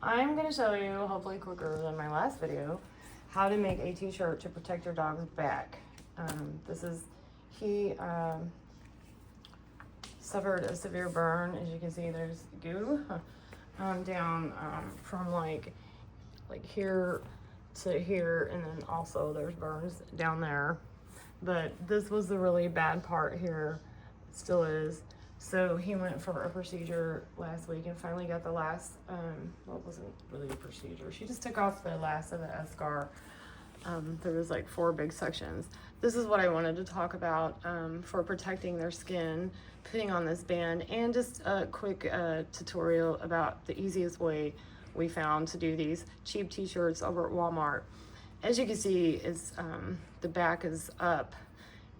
I'm going to show you, hopefully quicker than my last video, how to make a t-shirt to protect your dog's back. He suffered a severe burn. As you can see, there's goo down from like here to here, and then also there's burns down there. But this was the really bad part here. It still is. So he went for a procedure last week and finally got the last, well, it wasn't really a procedure. She just took off the last of the eschar. There was like 4 big sections. This is what I wanted to talk about for protecting their skin, putting on this band, and just a quick tutorial about the easiest way we found to do these cheap t-shirts over at Walmart. As you can see, it's the back is up,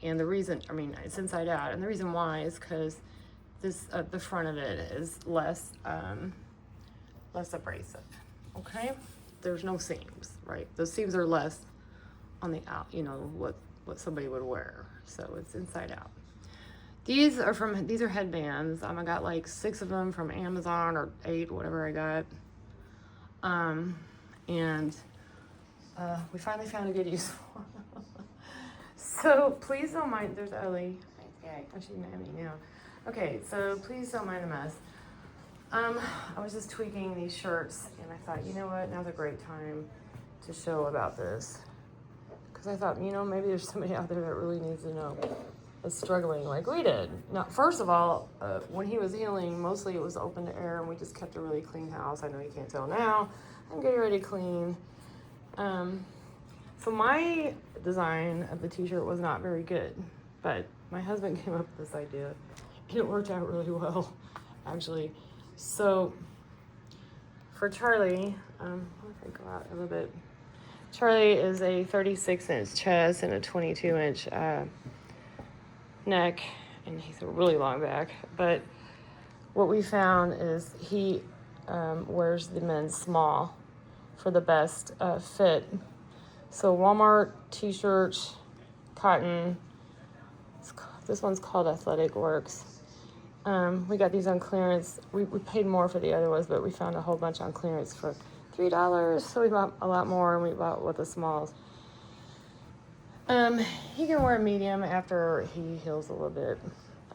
and the reason, it's inside out, and the reason why is because this the front of it is less abrasive. Okay, there's no seams, right? Those seams are less on the out, what somebody would wear. So it's inside out. These are headbands. I got like 6 of them from Amazon, or 8, whatever I got. We finally found a good use for them. So please don't mind. There's Ellie. Yeah, she's mad at me now. Okay, so please don't mind the mess. I was just tweaking these shirts, and I thought, you know what, now's a great time to show about this. Because I thought, maybe there's somebody out there that really needs to know, is struggling like we did. Now, first of all, when he was healing, mostly it was open to air, and we just kept a really clean house. I know you can't tell now. I'm getting ready to clean. So my design of the t-shirt was not very good, but my husband came up with this idea, and it worked out really well, actually. So for Charlie, let me go out a little bit. Charlie is a 36-inch chest and a 22-inch neck, and he's a really long back. But what we found is he wears the men's small for the best fit. So Walmart t-shirts, cotton. This one's called Athletic Works. We got these on clearance. We paid more for the other ones, but we found a whole bunch on clearance for $3. So we bought a lot more, and we bought with the smalls. He can wear a medium after he heals a little bit.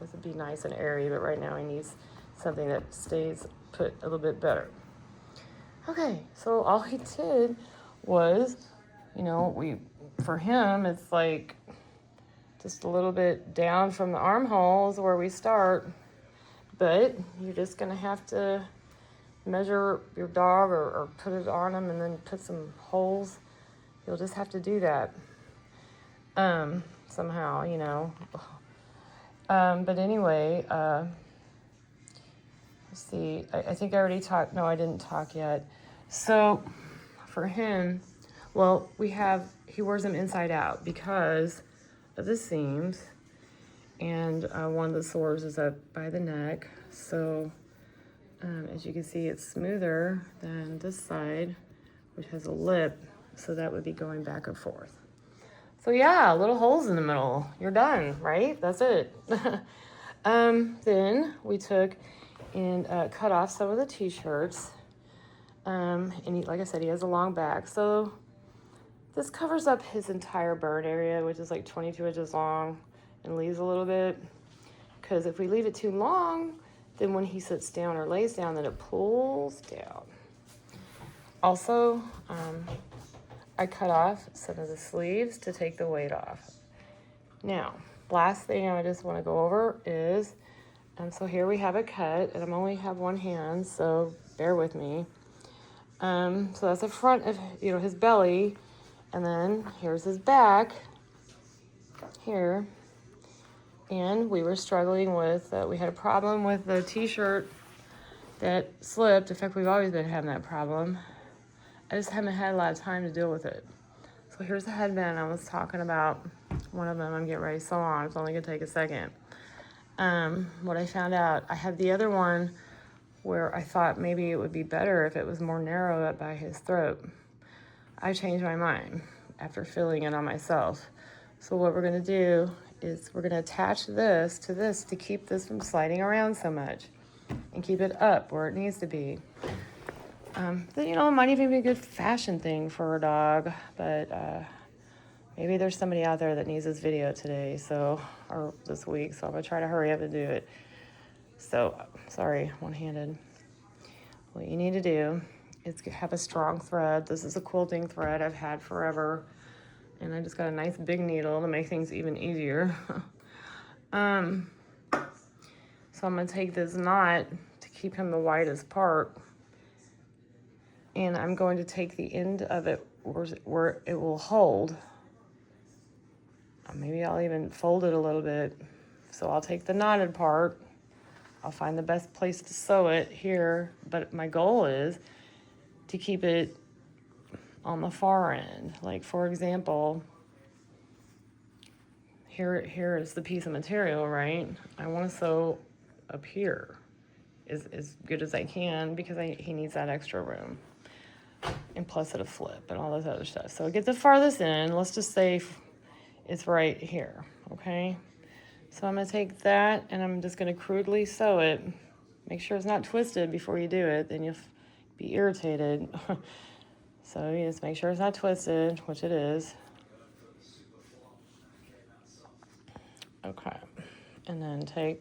This would be nice and airy, but right now he needs something that stays put a little bit better. Okay, so all he did was, for him, it's like just a little bit down from the armholes where we start, but you're just gonna have to measure your dog or put it on him and then put some holes. You'll just have to do that somehow, but anyway, let's see, I think I already talked. No, I didn't talk yet. So for him, well, he wears them inside out because of the seams, and one of the sores is up by the neck. So as you can see, it's smoother than this side, which has a lip, so that would be going back and forth. So yeah, little holes in the middle. You're done, right? That's it. Then we took and cut off some of the t-shirts. And like I said, he has a long back. So this covers up his entire burn area, which is like 22 inches long, and leaves a little bit. Because if we leave it too long, then when he sits down or lays down, then it pulls down. Also, I cut off some of the sleeves to take the weight off. Now, last thing I just want to go over is, so here we have a cut, and I only have one hand, so bear with me. So that's the front of, his belly, and then here's his back here. And we were struggling with, we had a problem with the t-shirt that slipped. In fact, we've always been having that problem. I just haven't had a lot of time to deal with it. So here's the headband I was talking about. One of them I'm getting ready to sew on. It's only gonna take a second. What I found out, I had the other one where I thought maybe it would be better if it was more narrow up by his throat. I changed my mind after feeling it on myself. So what we're gonna do is we're gonna attach this to this to keep this from sliding around so much and keep it up where it needs to be. You know, it might even be a good fashion thing for a dog, but maybe there's somebody out there that needs this video today, so, or this week, so I'm gonna try to hurry up and do it. So, sorry, one-handed. What you need to do is have a strong thread. This is a quilting thread I've had forever, and I just got a nice big needle to make things even easier. So I'm gonna take this knot to keep him the widest part, and I'm going to take the end of it where it will hold. Maybe I'll even fold it a little bit. So I'll take the knotted part. I'll find the best place to sew it here, but my goal is to keep it on the far end. Like, for example, here is the piece of material, right? I want to sew up here as good as I can because he needs that extra room. And plus it'll flip and all this other stuff. So get the farthest end. Let's just say it's right here, okay? So I'm gonna take that and I'm just gonna crudely sew it. Make sure it's not twisted before you do it, then you'll be irritated. So you just make sure it's not twisted, which it is. Okay, and then take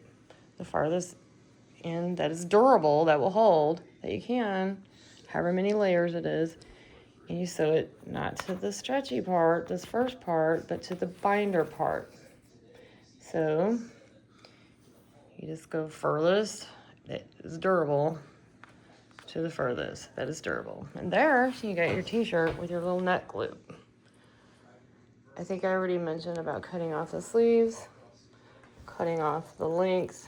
the farthest end that is durable, that will hold, that you can, however many layers it is, and you sew it not to the stretchy part, this first part, but to the binder part. So you just go furthest, that is durable, to the furthest, that is durable. And there you got your t-shirt with your little neck loop. I think I already mentioned about cutting off the sleeves, cutting off the length,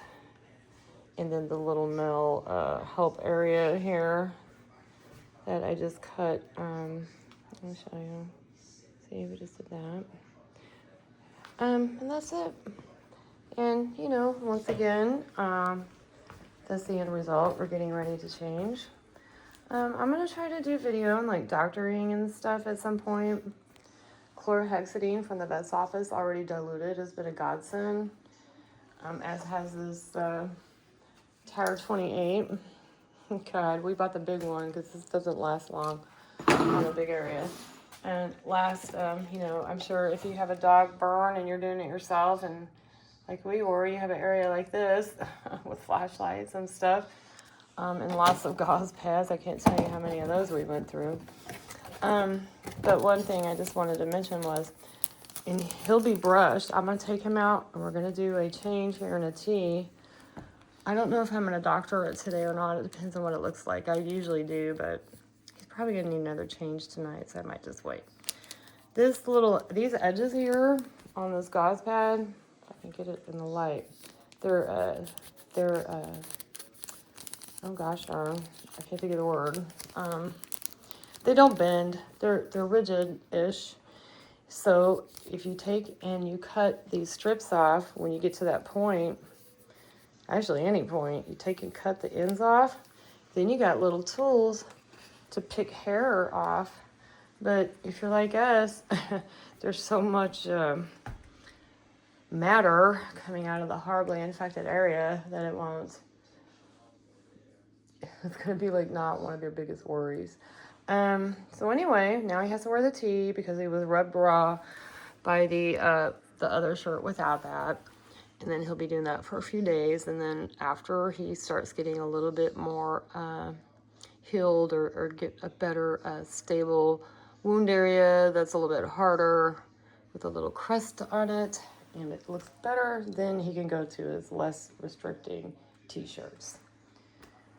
and then the little middle help area here that I just cut. Let me show you. See, we just did that. And that's it. And, you know, once again, that's the end result. We're getting ready to change. I'm going to try to do video on, like, doctoring and stuff at some point. Chlorhexidine from the vet's office, already diluted, has been a godsend. As has this Tire 28. God, we bought the big one because this doesn't last long in a big area. And last, you know, I'm sure if you have a dog burn and you're doing it yourself, and like we were, you have an area like this with flashlights and stuff, and lots of gauze pads. I can't tell you how many of those we went through. But one thing I just wanted to mention was, and he'll be brushed. I'm going to take him out, and we're going to do a change here in a T. I don't know if I'm going to doctor it today or not. It depends on what it looks like. I usually do, but he's probably going to need another change tonight, so I might just wait. These edges here on this gauze pad, if I can get it in the light, they're oh gosh darn, I can't think of the word. They don't bend. They're rigid-ish. So if you take and you cut these strips off when you get to that point, actually any point, you take and cut the ends off, then you got little tools to pick hair off. But if you're like us, there's so much matter coming out of the horribly infected area that it won't. It's going to be like not one of your biggest worries. So anyway, now he has to wear the tee because he was rubbed raw by the other shirt without that. And then he'll be doing that for a few days. And then after he starts getting a little bit more healed or get a better stable wound area that's a little bit harder with a little crest on it, and it looks better, then he can go to his less restricting t-shirts.